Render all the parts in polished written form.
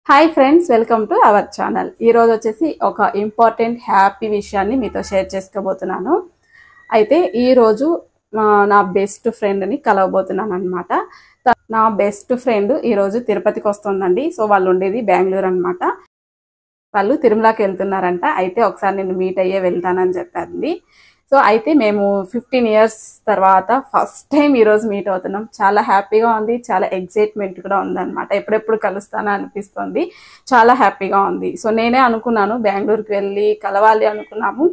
Hi friends, welcome to our channel. ఈరోజు వచ్చేసి ఒక ఇంపార్టెంట్ హ్యాపీ విషయాన్ని మీతో షేర్ చేసుకోబోతున్నాను. అయితే ఈరోజు నా బెస్ట్ ఫ్రెండ్ని కలవబోతున్నాను అనమాట. నా బెస్ట్ ఫ్రెండ్ ఈరోజు తిరుపతికి వస్తుందండి. సో వాళ్ళు ఉండేది బెంగళూరు అనమాట. వాళ్ళు తిరుమలకి వెళ్తున్నారంట. అయితే ఒకసారి నేను మీట్ అయ్యే వెళ్తానని చెప్పింది. సో అయితే మేము 15 years తర్వాత ఫస్ట్ టైం ఈరోజు మీట్ అవుతున్నాం. చాలా హ్యాపీగా ఉంది, చాలా ఎగ్జైట్మెంట్ కూడా ఉందన్నమాట. ఎప్పుడెప్పుడు కలుస్తానా అనిపిస్తుంది, చాలా హ్యాపీగా ఉంది. సో నేనే అనుకున్నాను బెంగళూరుకి వెళ్ళి కలవాలి అనుకున్నాము.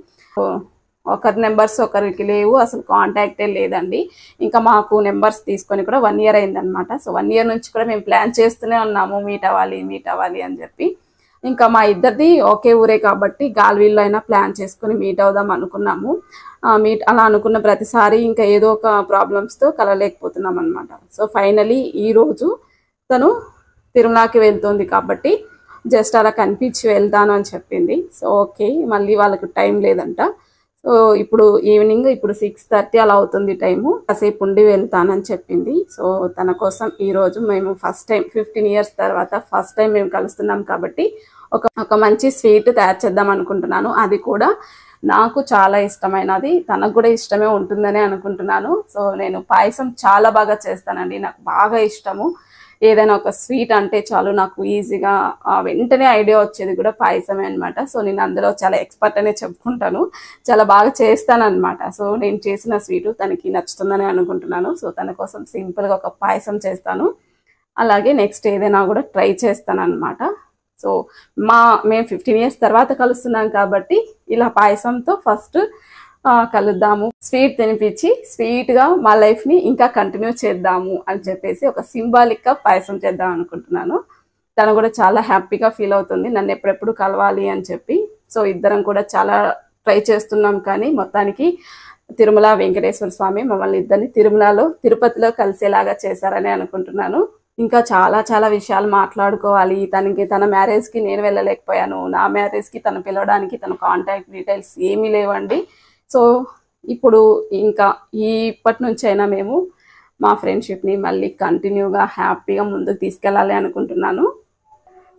ఒకరి నెంబర్స్ ఒకరికి లేవు, అసలు కాంటాక్టే లేదండి. ఇంకా మాకు నెంబర్స్ తీసుకొని కూడా 1 year అయిందనమాట. సో 1 year నుంచి కూడా మేము ప్లాన్ చేస్తూనే ఉన్నాము మీట్ అవ్వాలి అని చెప్పి. ఇంకా మా ఇద్దరిది ఒకే ఊరే కాబట్టి గాల్వీల్లో అయినా ప్లాన్ చేసుకుని మీట్ అవుదాం అనుకున్నాము. అలా అనుకున్న ప్రతిసారి ఇంకా ఏదో ఒక ప్రాబ్లమ్స్తో కలవలేకపోతున్నాం అనమాట. సో ఫైనలీ ఈరోజు తను తిరుమలకి వెళ్తుంది కాబట్టి జస్ట్ అలా కనిపించి వెళ్తాను అని చెప్పింది. సో ఓకే, మళ్ళీ వాళ్ళకి టైం లేదంట. సో ఇప్పుడు ఈవినింగ్ 6:30 అలా అవుతుంది టైము. కాసేపు ఉండి వెళ్తానని చెప్పింది. సో తన కోసం ఈరోజు మేము ఫస్ట్ టైం 15 years తర్వాత ఫస్ట్ టైం మేము కలుస్తున్నాం కాబట్టి ఒక మంచి స్వీట్ తయారు చేద్దాం అనుకుంటున్నాను. అది కూడా నాకు చాలా ఇష్టమైనది, తనకు కూడా ఇష్టమే ఉంటుందని అనుకుంటున్నాను. సో నేను పాయసం చాలా బాగా చేస్తానండి, నాకు బాగా ఇష్టము. ఏదైనా ఒక స్వీట్ అంటే చాలు నాకు ఈజీగా వెంటనే ఐడియా వచ్చేది కూడా పాయసమే అనమాట. సో నేను అందులో చాలా ఎక్స్పర్ట్ అనే చెప్పుకుంటాను, చాలా బాగా చేస్తాను అనమాట. సో నేను చేసిన స్వీటు తనకి నచ్చుతుందని అనుకుంటున్నాను. సో తన కోసం సింపుల్గా ఒక పాయసం చేస్తాను, అలాగే నెక్స్ట్ ఏదైనా కూడా ట్రై చేస్తాను అనమాట. సో మేము 15 years తర్వాత కలుస్తున్నాం కాబట్టి ఇలా పాయసంతో ఫస్ట్ కలుద్దాము, స్వీట్ తినిపించి స్వీట్గా మా లైఫ్ని ఇంకా కంటిన్యూ చేద్దాము అని చెప్పేసి ఒక సింబాలిక్గా పాయసం చేద్దాం అనుకుంటున్నాను. తను కూడా చాలా హ్యాపీగా ఫీల్ అవుతుంది నన్ను ఎప్పుడెప్పుడు కలవాలి అని చెప్పి. సో ఇద్దరం కూడా చాలా ట్రై చేస్తున్నాం, కానీ మొత్తానికి తిరుమల వెంకటేశ్వర స్వామి మమ్మల్ని ఇద్దరిని తిరుపతిలో కలిసేలాగా చేశారని అనుకుంటున్నాను. ఇంకా చాలా చాలా విషయాలు మాట్లాడుకోవాలి. తన మ్యారేజ్కి నేను వెళ్ళలేకపోయాను, నా మ్యారేజ్కి తను పిలవడానికి తన కాంటాక్ట్ డీటెయిల్స్ ఏమీ లేవండి. సో ఇప్పుడు ఇంకా ఇప్పటి నుంచి అయినా మేము మా ఫ్రెండ్షిప్ని మళ్ళీ కంటిన్యూగా హ్యాపీగా ముందుకు తీసుకెళ్ళాలి అనుకుంటున్నాను.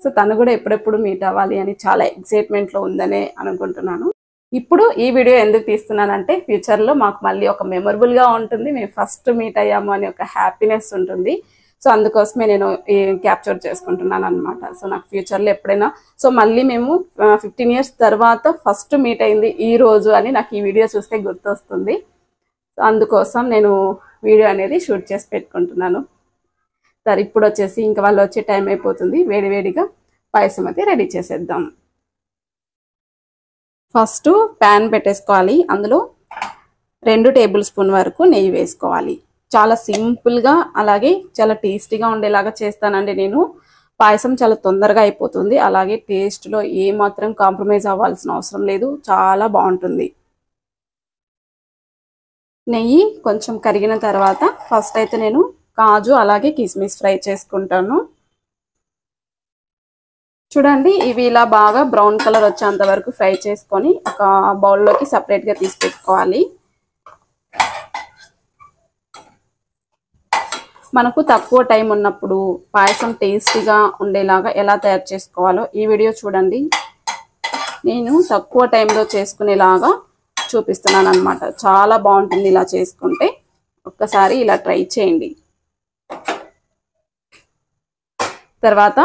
సో తను కూడా ఎప్పుడెప్పుడు మీట్ అవ్వాలి అని చాలా ఎక్సైట్మెంట్లో ఉందనే అనుకుంటున్నాను. ఇప్పుడు ఈ వీడియో ఎందుకు తీస్తున్నానంటే ఫ్యూచర్లో మాకు మళ్ళీ ఒక మెమొరబుల్గా ఉంటుంది, మేము ఫస్ట్ మీట్ అయ్యాము అని ఒక హ్యాపీనెస్ ఉంటుంది. సో అందుకోసమే నేను క్యాప్చర్ చేసుకుంటున్నాను అనమాట. సో నాకు ఫ్యూచర్లో ఎప్పుడైనా సో మళ్ళీ మేము 15 years తర్వాత ఫస్ట్ మీట్ అయింది ఈ రోజు అని నాకు ఈ వీడియో చూస్తే గుర్తొస్తుంది. సో అందుకోసం నేను వీడియో అనేది షూట్ చేసి పెట్టుకుంటున్నాను. సరే ఇప్పుడు వచ్చేసి ఇంకా వాళ్ళు వచ్చే టైం అయిపోతుంది, వేడివేడిగా పాయసం అయితే రెడీ చేసేద్దాం. ఫస్ట్ ప్యాన్ పెట్టేసుకోవాలి, అందులో 2 tablespoons వరకు నెయ్యి వేసుకోవాలి. చాలా సింపుల్గా అలాగే చాలా టేస్టీగా ఉండేలాగా చేస్తానండి నేను. పాయసం చాలా తొందరగా అయిపోతుంది, అలాగే టేస్ట్లో ఏమాత్రం కాంప్రమైజ్ అవ్వాల్సిన అవసరం లేదు, చాలా బాగుంటుంది. నెయ్యి కొంచెం కరిగిన తర్వాత ఫస్ట్ అయితే నేను కాజు అలాగే కిస్మిస్ ఫ్రై చేసుకుంటాను. చూడండి, ఇవి ఇలా బాగా బ్రౌన్ కలర్ వచ్చేంత వరకు ఫ్రై చేసుకొని ఒక బౌల్లోకి సపరేట్గా తీసి పెట్టుకోవాలి. మనకు తక్కువ టైం ఉన్నప్పుడు పాయసం టేస్టీగా ఉండేలాగా ఎలా తయారు చేసుకోవాలో ఈ వీడియో చూడండి. నేను తక్కువ టైంలో చేసుకునేలాగా చూపిస్తున్నాను అనమాట. చాలా బాగుంటుంది ఇలా చేసుకుంటే, ఒక్కసారి ఇలా ట్రై చేయండి. తర్వాత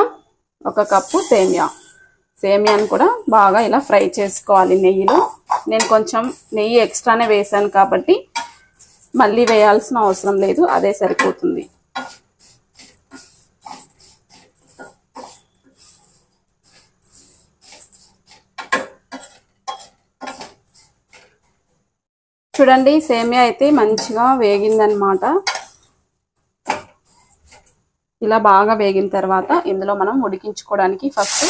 1 కప్పు సేమియాని కూడా బాగా ఇలా ఫ్రై చేసుకోవాలి నెయ్యిలో. నేను కొంచెం నెయ్యి ఎక్స్ట్రానే వేసాను కాబట్టి మళ్ళీ వేయాల్సిన అవసరం లేదు, అదే సరిపోతుంది. చూడండి, సేమియా అయితే మంచిగా వేగిందనమాట. ఇలా బాగా వేగిన తర్వాత ఇందులో మనం ఉడికించుకోవడానికి ఫస్ట్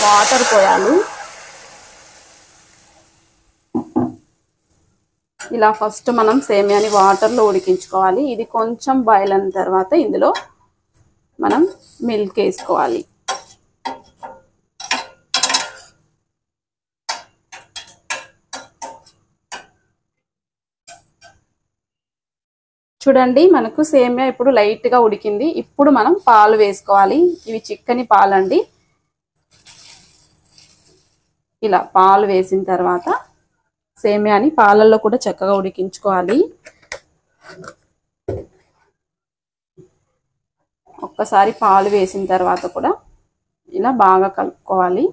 వాటర్ పోయాలి. ఇలా ఫస్ట్ మనం సేమియాని వాటర్లో ఉడికించుకోవాలి. ఇది కొంచెం బాయిల్ అయిన తర్వాత ఇందులో మనం మిల్క్ వేసుకోవాలి. చూడండి, మనకు సేమియా ఇప్పుడు లైట్గా ఉడికింది. ఇప్పుడు మనం పాలు వేసుకోవాలి. ఇవి చిక్కని పాలండి, ఇలా పాలు వేసిన తర్వాత సేమియాని పాలల్లో కూడా చక్కగా ఉడికించుకోవాలి. ఒక్కసారి పాలు వేసిన తర్వాత కూడా ఇలా బాగా కలుపుకోవాలి.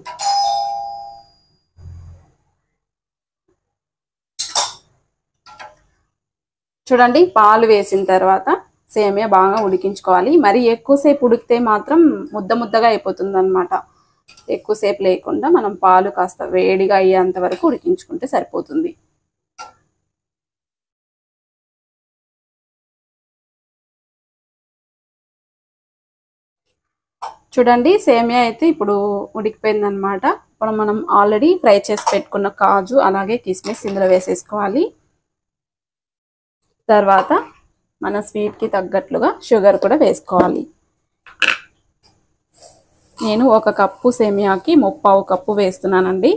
చూడండి, పాలు వేసిన తర్వాత సేమియా బాగా ఉడికించుకోవాలి. మరి ఎక్కువసేపు ఉడికితే మాత్రం ముద్ద ముద్దగా అయిపోతుంది అన్నమాట. ఎక్కువసేపు లేకుండా మనం పాలు కాస్త వేడిగా అయ్యేంత వరకు ఉడికించుకుంటే సరిపోతుంది. చూడండి, సేమియా అయితే ఇప్పుడు ఉడికిపోయింది అనమాట. ఇప్పుడు మనం ఆల్రెడీ ఫ్రై చేసి పెట్టుకున్న కాజు అలాగే కిస్మిస్ ఇందులో వేసేసుకోవాలి. తర్వాత మన స్వీట్కి తగ్గట్లుగా షుగర్ కూడా వేసుకోవాలి. నేను 1 కప్పు సేమియాకి 3/4 కప్పు వేస్తున్నానండి.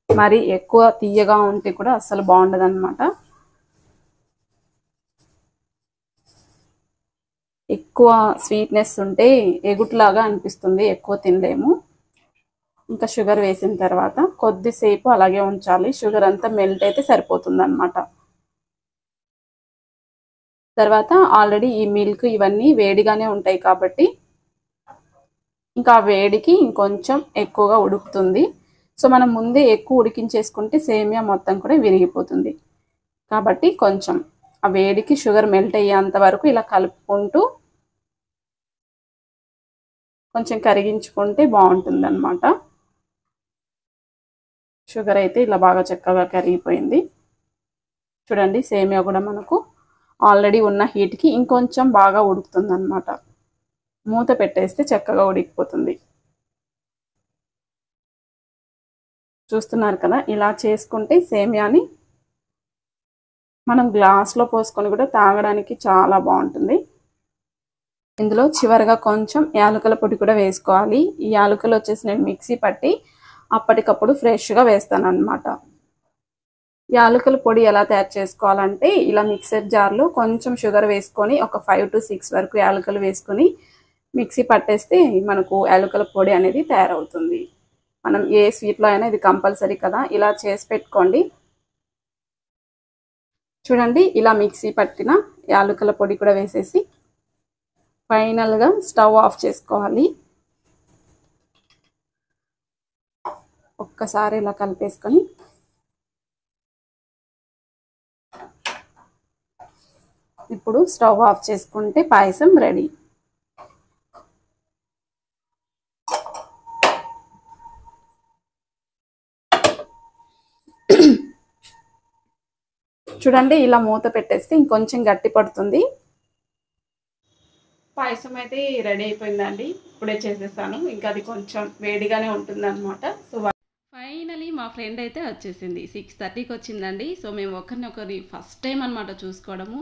మరి ఎక్కువ తీయగా ఉంటే కూడా అస్సలు బాగుండదు అనమాట. ఎక్కువ స్వీట్నెస్ ఉంటే ఎగుట్లాగా అనిపిస్తుంది, ఎక్కువ తినలేము. ఇంకా షుగర్ వేసిన తర్వాత కొద్దిసేపు అలాగే ఉంచాలి. షుగర్ అంతా మెల్ట్ అయితే సరిపోతుంది అనమాట. తర్వాత ఆల్రెడీ ఈ మిల్క్ ఇవన్నీ వేడిగానే ఉంటాయి కాబట్టి ఇంకా వేడికి ఇంకొంచెం ఎక్కువగా ఉడుకుతుంది. సో మనం ముందే ఎక్కువ ఉడికించేసుకుంటే సేమియా మొత్తం కూడా విరిగిపోతుంది. కాబట్టి కొంచెం ఆ వేడికి షుగర్ మెల్ట్ అయ్యేంత వరకు ఇలా కలుపుకుంటూ కొంచెం కరిగించుకుంటే బాగుంటుంది అన్నమాట. షుగర్ అయితే ఇలా బాగా చక్కగా కరిగిపోయింది. చూడండి, సేమియా కూడా మనకు ఆల్రెడీ ఉన్న హీట్కి ఇంకొంచెం బాగా ఉడుకుతుంది అన్నమాట. మూత పెట్టేస్తే చక్కగా ఉడికిపోతుంది. చూస్తున్నారు కదా, ఇలా చేసుకుంటే సేమియాని మనం గ్లాస్లో పోసుకొని కూడా తాగడానికి చాలా బాగుంటుంది. ఇందులో చివరిగా కొంచెం యాలకుల పొడి కూడా వేసుకోవాలి. ఈ యాలకులు వచ్చేసి నేను మిక్సీ పట్టి అప్పటికప్పుడు ఫ్రెష్గా వేస్తాను అన్నమాట. యాలకుల పొడి ఎలా తయారు చేసుకోవాలంటే ఇలా మిక్సర్ జార్లో కొంచెం షుగర్ వేసుకొని ఒక 5 to 6 వరకు యాలకులు వేసుకొని మిక్సీ పట్టేస్తే మనకు యాలకుల పొడి అనేది తయారవుతుంది. మనం ఏ స్వీట్లో అయినా ఇది కంపల్సరీ కదా, ఇలా చేసి పెట్టుకోండి. చూడండి, ఇలా మిక్సీ పట్టిన యాలకుల పొడి కూడా వేసేసి ఫైనల్గా స్టవ్ ఆఫ్ చేసుకోవాలి. ఒక్కసారి ఇలా కలిపేసుకొని ఇప్పుడు స్టవ్ ఆఫ్ చేసుకుంటే పాయసం రెడీ. చూడండి, ఇలా మూత పెట్టేస్తే ఇంకొంచెం గట్టి పడుతుంది. పాయసం అయితే రెడీ అయిపోయిందండి. ఇప్పుడే చేసేసాను. ఇంకా అది కొంచెం వేడిగానే ఉంటుంది అనమాట. సో ఫైనలీ మా ఫ్రెండ్ అయితే వచ్చేసింది. 6:30కి వచ్చిందండి. సో మేము ఒకరిని ఫస్ట్ టైం అనమాట చూసుకోవడము.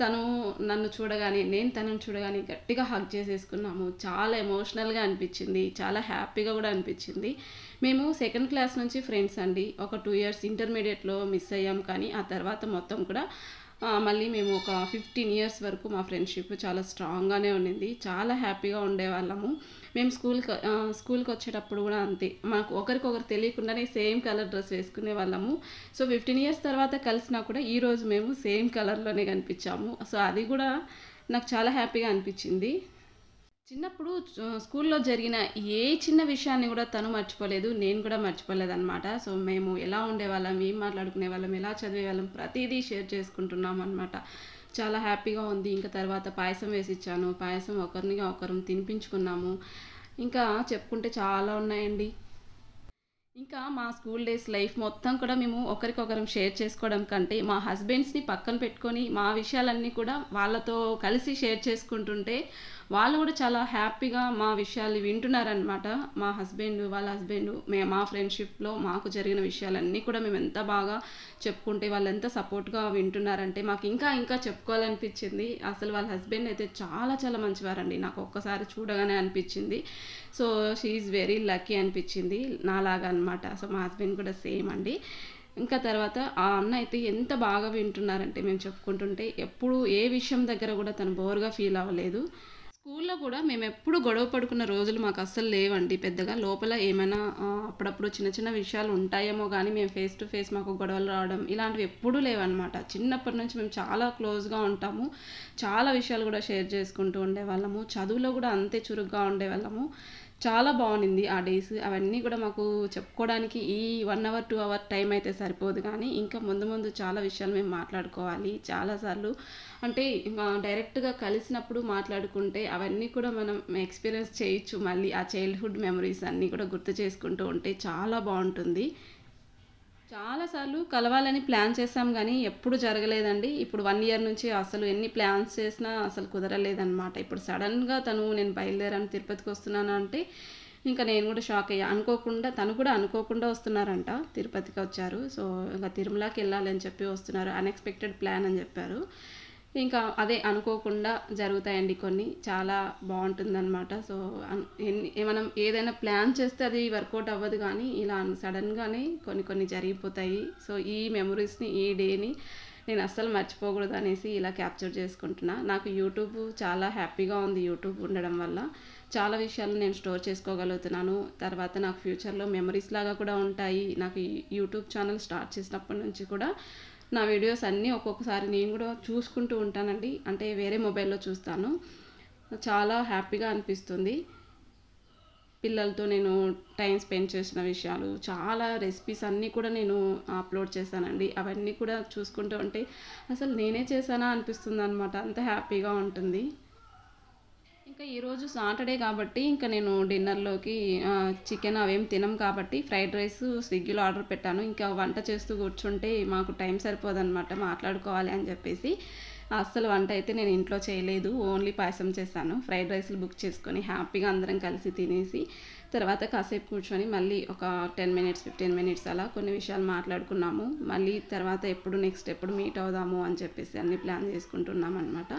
తను నన్ను చూడగానే, నేను తనను చూడగానే గట్టిగా హగ్ చేసేసుకున్నాము. చాలా ఎమోషనల్గా అనిపించింది, చాలా హ్యాపీగా కూడా అనిపించింది. మేము 2nd క్లాస్ నుంచి ఫ్రెండ్స్ అండి. ఒక 2 years ఇంటర్మీడియట్లో మిస్ అయ్యాం, కానీ ఆ తర్వాత మొత్తం కూడా మళ్ళీ మేము ఒక 15 years వరకు మా ఫ్రెండ్షిప్ చాలా స్ట్రాంగ్గానే ఉండింది. చాలా హ్యాపీగా ఉండేవాళ్ళము. మేము స్కూల్కి వచ్చేటప్పుడు కూడా అంతే, మాకు ఒకరికొకరు తెలియకుండానే సేమ్ కలర్ డ్రెస్ వేసుకునే వాళ్ళము. సో 15 years తర్వాత కలిసినా కూడా ఈరోజు మేము సేమ్ కలర్లోనే కనిపించాము. సో అది కూడా నాకు చాలా హ్యాపీగా అనిపించింది. చిన్నప్పుడు స్కూల్లో జరిగిన ఏ చిన్న విషయాన్ని కూడా తను మర్చిపోలేదు, నేను కూడా మర్చిపోలేదు అనమాట. సో మేము ఎలా ఉండేవాళ్ళం, ఏం మాట్లాడుకునే వాళ్ళం, ఎలా చదివేవాళ్ళం, ప్రతిదీ షేర్ చేసుకుంటున్నాం అనమాట. చాలా హ్యాపీగా ఉంది. ఇంకా తర్వాత పాయసం వేసి ఇచ్చాను. పాయసం ఒకరినిగా ఒకరం తినిపించుకున్నాము. ఇంకా చెప్పుకుంటే చాలా ఉన్నాయండి. ఇంకా మా స్కూల్ డేస్ లైఫ్ మొత్తం కూడా మేము ఒకరికొకరం షేర్ చేసుకోవడం కంటే మా హస్బెండ్స్ని పక్కన పెట్టుకొని మా విషయాలన్నీ కూడా వాళ్ళతో కలిసి షేర్ చేసుకుంటుంటే వాళ్ళు కూడా చాలా హ్యాపీగా మా విషయాలు వింటున్నారనమాట. మా హస్బెండ్, వాళ్ళ హస్బెండ్, మా ఫ్రెండ్షిప్లో మాకు జరిగిన విషయాలన్నీ కూడా మేము ఎంత బాగా చెప్పుకుంటే వాళ్ళు ఎంత సపోర్ట్గా వింటున్నారంటే మాకు ఇంకా ఇంకా చెప్పుకోవాలనిపించింది. అసలు వాళ్ళ హస్బెండ్ అయితే చాలా చాలా మంచివారండి. నాకు ఒక్కసారి చూడగానే అనిపించింది. సో షీఈ్ వెరీ లక్కీ అనిపించింది నాలాగా అనమాట. సో మా హస్బెండ్ కూడా సేమ్ అండి. ఇంకా తర్వాత ఆ అన్న అయితే ఎంత బాగా వింటున్నారంటే మేము చెప్పుకుంటుంటే ఎప్పుడు ఏ విషయం దగ్గర కూడా తను బోర్గా ఫీల్ అవ్వలేదు. స్కూల్లో కూడా మేము ఎప్పుడు గొడవ పడుకున్న రోజులు మాకు అస్సలు లేవండి. పెద్దగా లోపల ఏమైనా అప్పుడప్పుడు చిన్న చిన్న విషయాలు ఉంటాయేమో కానీ మేము ఫేస్ టు ఫేస్ మాకు గొడవలు రావడం ఇలాంటివి ఎప్పుడూ లేవన్నమాట. చిన్నప్పటి నుంచి మేము చాలా క్లోజ్గా ఉంటాము. చాలా విషయాలు కూడా షేర్ చేసుకుంటూ ఉండేవాళ్ళము. చదువులో కూడా అంతే చురుగ్గా ఉండేవాళ్ళము. చాలా బాగుండింది ఆ డేస్. అవన్నీ కూడా మాకు చెప్పుకోవడానికి ఈ 1 అవర్ 2 అవర్ టైం అయితే సరిపోదు, కానీ ఇంకా ముందు ముందు చాలా విషయాలు మేము మాట్లాడుకోవాలి. చాలాసార్లు అంటే డైరెక్ట్గా కలిసినప్పుడు మాట్లాడుకుంటే అవన్నీ కూడా మనం ఎక్స్పీరియన్స్ చేయొచ్చు. మళ్ళీ ఆ చైల్డ్హుడ్ మెమరీస్ అన్నీ కూడా గుర్తు చేసుకుంటూ ఉంటే చాలా బాగుంటుంది. చాలాసార్లు కలవాలని ప్లాన్ చేసాం కానీ ఎప్పుడు జరగలేదండి. ఇప్పుడు 1 ఇయర్ నుంచి అసలు ఎన్ని ప్లాన్స్ చేసినా అసలు కుదరలేదన్నమాట. ఇప్పుడు సడన్గా నేను బయలుదేరాను తిరుపతికి వస్తున్నాను అంటే ఇంకా నేను కూడా షాక్ అయ్యా. అనుకోకుండా తను కూడా అనుకోకుండా వస్తున్నారంట, తిరుపతికి వచ్చారు. సో ఇంకా తిరుమలకి వెళ్ళాలని చెప్పి వస్తున్నారు, అన్ఎక్స్పెక్టెడ్ ప్లాన్ అని చెప్పారు. ఇంకా అదే అనుకోకుండా జరుగుతాయండి కొన్ని, చాలా బాగుంటుందన్నమాట. సో మనం ఏదైనా ప్లాన్ చేస్తే అది వర్కౌట్ అవ్వదు, కానీ ఇలా సడన్గానే కొన్ని జరిగిపోతాయి. సో ఈ మెమరీస్ని, ఈ డేని నేను అస్సలు మర్చిపోకూడదు అనేసి ఇలా క్యాప్చర్ చేసుకుంటున్నా. నాకు యూట్యూబ్ చాలా హ్యాపీగా ఉంది. యూట్యూబ్ ఉండడం వల్ల చాలా విషయాలు నేను స్టోర్ చేసుకోగలుగుతున్నాను. తర్వాత నాకు ఫ్యూచర్లో మెమరీస్ లాగా కూడా ఉంటాయి. నాకు యూట్యూబ్ ఛానల్ స్టార్ట్ చేసినప్పటి నుంచి కూడా నా వీడియోస్ అన్నీ ఒక్కొక్కసారి నేను కూడా చూసుకుంటూ ఉంటానండి. అంటే వేరే మొబైల్లో చూస్తాను. చాలా హ్యాపీగా అనిపిస్తుంది. పిల్లలతో నేను టైం స్పెండ్ చేసిన విషయాలు, చాలా రెసిపీస్ అన్నీ కూడా నేను అప్లోడ్ చేశానండి. అవన్నీ కూడా చూసుకుంటూ ఉంటే అసలు నేనే చేశానా అనిపిస్తుంది అనమాట. అంత హ్యాపీగా ఉంటుంది. ఇంకా ఈరోజు సాటర్డే కాబట్టి ఇంకా నేను డిన్నర్లోకి చికెన్ అవేం తినం కాబట్టి ఫ్రైడ్ రైస్ స్విగ్గీలో ఆర్డర్ పెట్టాను. ఇంకా వంట చేస్తూ కూర్చుంటే మాకు టైం సరిపోదన్నమాట, మాట్లాడుకోవాలి అని చెప్పేసి అస్సలు వంట అయితే నేను ఇంట్లో చేయలేదు. ఓన్లీ పాయసం చేశాను. ఫ్రైడ్ రైస్లు బుక్ చేసుకొని హ్యాపీగా అందరం కలిసి తినేసి తర్వాత కాసేపు కూర్చొని మళ్ళీ ఒక 10 మినిట్స్ 15 మినిట్స్ అలా కొన్ని విషయాలు మాట్లాడుకున్నాము. మళ్ళీ తర్వాత నెక్స్ట్ ఎప్పుడు మీట్ అవుదాము అని చెప్పేసి అన్ని ప్లాన్ చేసుకుంటున్నాం అనమాట.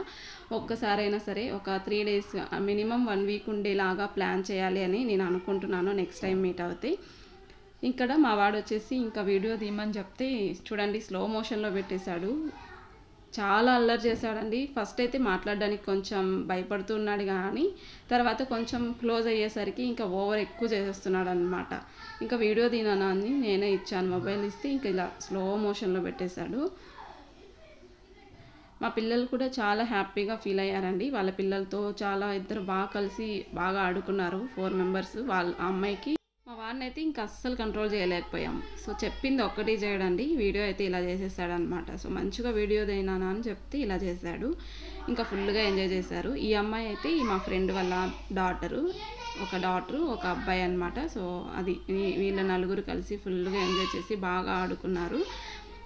ఒక్కసారైనా సరే ఒక 3 డేస్ మినిమం 1 వీక్ ఉండేలాగా ప్లాన్ చేయాలి అని నేను అనుకుంటున్నాను నెక్స్ట్ టైం మీట్ అవుతే. ఇక్కడ మా వాడు వచ్చేసి ఇంకా వీడియో తీయమని చెప్తే చూడండి స్లో మోషన్లో పెట్టేశాడు. చాలా అల్లరి చేశాడండి. ఫస్ట్ అయితే మాట్లాడడానికి కొంచెం భయపడుతూ ఉన్నాడు, కానీ తర్వాత కొంచెం క్లోజ్ అయ్యేసరికి ఇంకా ఓవర్ ఎక్కువ చేసేస్తున్నాడు అనమాట. ఇంకా వీడియో తీనానా అని నేనే ఇచ్చాను, మొబైల్ ఇస్తే ఇంకా ఇలా స్లో మోషన్లో పెట్టేశాడు. మా పిల్లలు కూడా చాలా హ్యాపీగా ఫీల్ అయ్యారండి. వాళ్ళ పిల్లలతో ఇద్దరు బాగా కలిసి బాగా ఆడుకున్నారు. 4 మెంబర్స్. ఆ అమ్మాయికి మా వాడిని అయితే ఇంకా అస్సలు కంట్రోల్ చేయలేకపోయాం. సో చెప్పింది ఒక్కటి చేయడండి, వీడియో అయితే ఇలా చేసేసాడనమాట. సో మంచిగా వీడియో తీనానా అని చెప్తే ఇలా చేశాడు. ఇంకా ఫుల్గా ఎంజాయ్ చేశారు. ఈ అమ్మాయి అయితే మా ఫ్రెండ్ వాళ్ళ డాటరు, ఒక అబ్బాయి అనమాట. సో అది వీళ్ళ నలుగురు కలిసి ఫుల్గా ఎంజాయ్ చేసి బాగా ఆడుకున్నారు.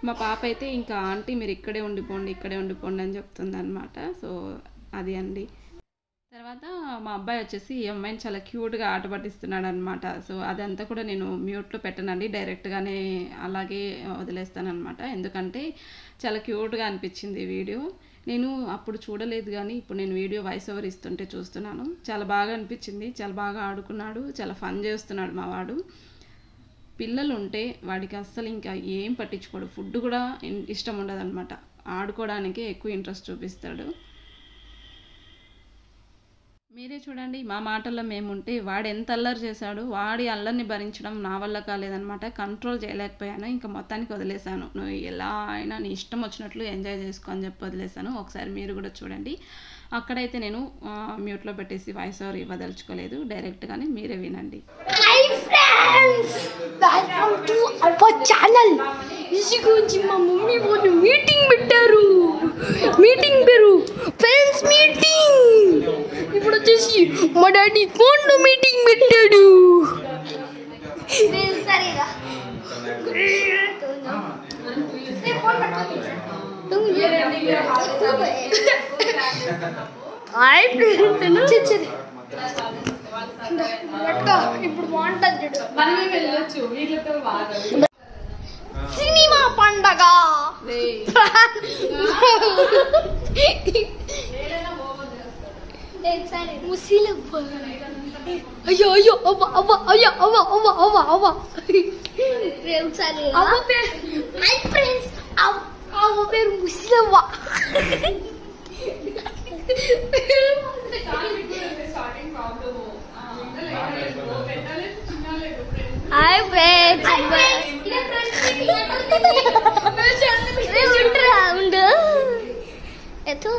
మా పాప అయితే ఇంకా ఆంటీ మీరు ఇక్కడే ఉండిపోండి అని చెప్తుంది అనమాట. సో అది అండి. తర్వాత మా అబ్బాయి వచ్చేసి ఈ అమ్మాయిని చాలా క్యూట్గా ఆట పట్టిస్తున్నాడు అనమాట. సో అదంతా కూడా నేను మ్యూట్లో పెట్టనండి, డైరెక్ట్గానే అలాగే వదిలేస్తానమాట. ఎందుకంటే చాలా క్యూట్గా అనిపించింది వీడియో. నేను అప్పుడు చూడలేదు, కానీ ఇప్పుడు నేను వీడియో వాయిస్ ఓవర్ ఇస్తుంటే చూస్తున్నాను. చాలా బాగా అనిపించింది. చాలా బాగా ఆడుకున్నాడు, చాలా ఫన్ చేస్తున్నాడు మా వాడు. పిల్లలు ఉంటే వాడికి అస్సలు ఇంకా ఏం పట్టించుకోడు. ఫుడ్ కూడా ఇష్టం ఉండదు అనమాట, ఆడుకోవడానికే ఎక్కువ ఇంట్రెస్ట్ చూపిస్తాడు. మీరే చూడండి, మా మాటల్లో మేముంటే వాడు ఎంత అల్లరి చేశాడు. వాడి అల్లరిని భరించడం నా వల్ల కాలేదనమాట. కంట్రోల్ చేయలేకపోయాను. ఇంకా మొత్తానికి వదిలేశాను. నువ్వు ఎలా అయినా నీ ఇష్టం వచ్చినట్లు ఎంజాయ్ చేసుకో అని చెప్పి వదిలేశాను. ఒకసారి మీరు కూడా చూడండి. అక్కడైతే నేను మ్యూట్లో పెట్టేసి వాయిస్ ఓవర్ ఇవ్వదలుచుకోలేదు, డైరెక్ట్గానే మీరే వినండి. Hi friends, welcome to our channel. ఇసి గురించి మా మమ్మీ వాళ్ళు మీటింగ్ పెట్టారు. మీటింగ్ పేరు ఫ్రెండ్స్ మీటింగ్. ఇప్పుడు వచ్చేసి మా డాడీ ఫోన్లో మీటింగ్ పెట్టాడు. హాయ్ ఫ్రెండ్స్, ఇప్పుడు బాగుంటుంది. సినిమా పండగ అయ్యో అయ్యో అవ్వ అవ్వ అయ్యో అవ్వ అవ్వ అవ్వ అవ్వ ఫ్రెండ్స్ అవ్వ పేరు ముసిలవ్వ. హాయ్ ఫ్రెండ్స్ ఉండు ఎత్తు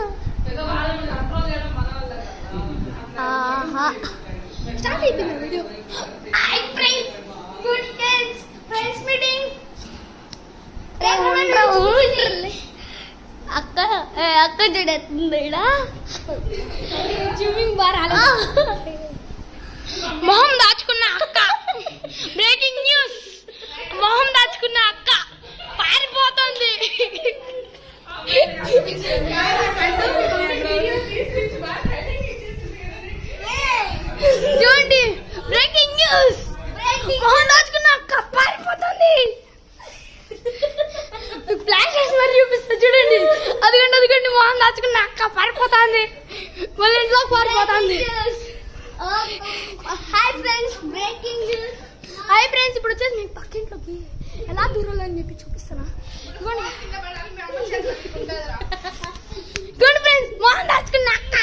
స్టార్ట్ అయిపోయింది video. Hi friends good friends friends meeting అక్క అక్క చూడేస్తుంది జూమింగ్ బార్ మొహం దాచుకున్న అక్క బ్రేకింగ్ న్యూస్ మొహం దాచుకున్న అక్క పారిపోతుంది చూడండి బ్రేకింగ్ న్యూస్ మొహం దాచుకున్న అక్క పారిపోతుంది ఫ్లాష్ వేసి మరి చూపిస్తా చూడండి అదిగండి మొహం దాచుకున్న అక్క పారిపోతుంది మళ్ళీ ఇంట్లోకి పారిపోతుంది hi friends breaking news hi friends ఇప్పుడు వచ్చేసి మీకు పక్కింట్లోకి ఎలా దూరంలో అని చెప్పి చూపిస్తానా గుడ్ ఫ్రెండ్స్ మొహం దాచుకున్న అక్క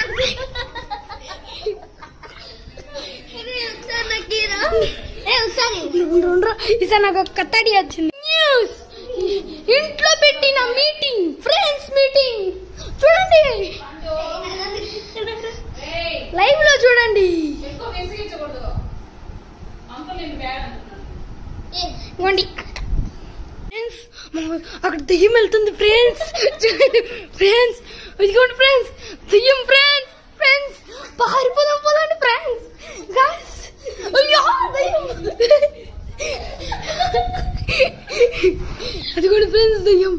ఈసారి నాకు ఒక కత్తడి వచ్చింది న్యూస్ ఇంట్లో పెట్టిన మీటింగ్ ఫ్రెండ్స్ మీటింగ్ చూడండి లైవ్ లో చూడండి అక్కడ దెయ్యం వెళ్తుంది ఫ్రెండ్స్ ఫ్రెండ్స్ ఇదిగోండి ఫ్రెండ్స్ దెయ్యం ఫ్రెండ్స్ ఫ్రెండ్స్ పారిపోదాం పోదండి ఫ్రెండ్స్ గాయ్స్ అయ్యో దెయ్యం అదిగోండి ఫ్రెండ్స్ దెయ్యం